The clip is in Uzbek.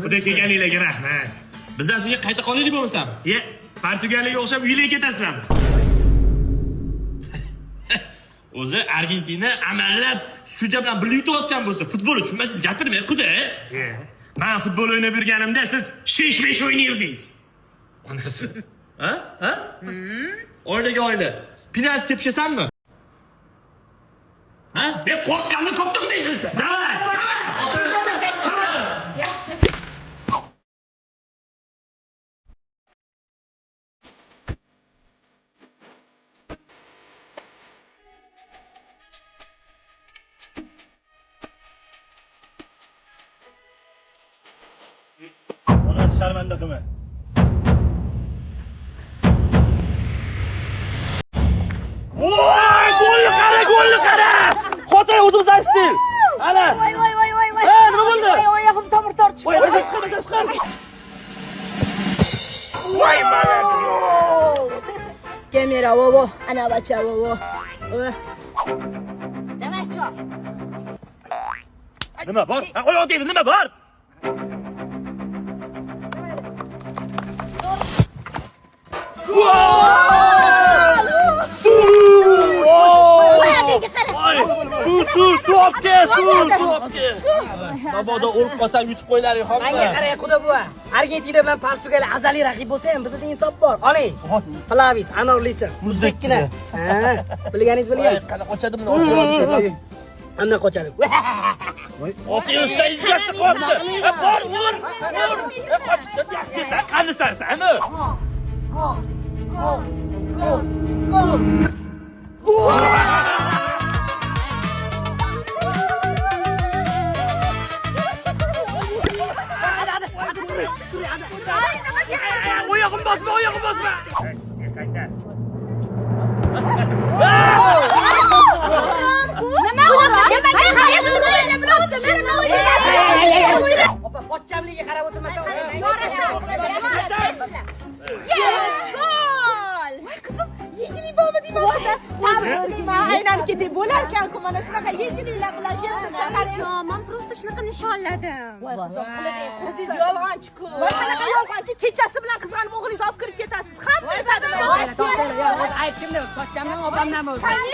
Xudo kelganinglarga rahmat. Bizdan sizga qayta qolaylik bo'lmasam. Portugaliyaga o'xshab uylarga ketasizlarmi? O'zi Argentina amallab sudya bilan birga yutayotgan bo'lsa, futbol tushunmaysiz, gapirmay quda. Men futbol o'ynab yurganimda siz shish-mish o'ynardingiz. Onasi. Ha? Oilaga oila. Penalti tepshasanmi? Ha? Men qo'rqqanni ko'pdim deysiz. Ona sharmanda qilma. Voy, golni qara! Xotin o'zimiz aytdik. Ana. Voy. Nima bo'ldi? Oyog'im tomir tortib. Voy, chiqar. Voy malak. Kamera vovo, ana bacha vovo. Nima Nima bor? Oyoq deydi, nima bor? Suv obke. Mabodo o'lib qolsam yutib qo'ylaring xomma. Menga qarang, xudo buva. Argentina bilan Portugaliya azaliy raqib bo'lsa ham bizda insof bor. Oling. Flavis, anorlisi. Muzdekkina. Ha, bilganingiz bilgan. Qana qochadi buni. Anna qochadi. Oti usta izgatdi qo'ydi. Bor, ur. Qochdi. Sen qanisan seni? Oyog'im bosma. Opa, pochchamliga qarab o'tirmasa. Gol! Voy qizim, yengil bormi deyman. Men aylanib ketay bo'larkan-ku, mana shunaqa yengilliklar bilan kelsa. Men просто shunaqa nishonladim. Voy qizim, qizingiz yolg'onchi-ku. Voy qanaqa yolg'onchi, kechasi bilan qizg'anib o'g'lingizni olib kirib ketasiz. Hamma aytadimi? Ayt kimda? Pochchamdan opamdan bo'ldi. Qani?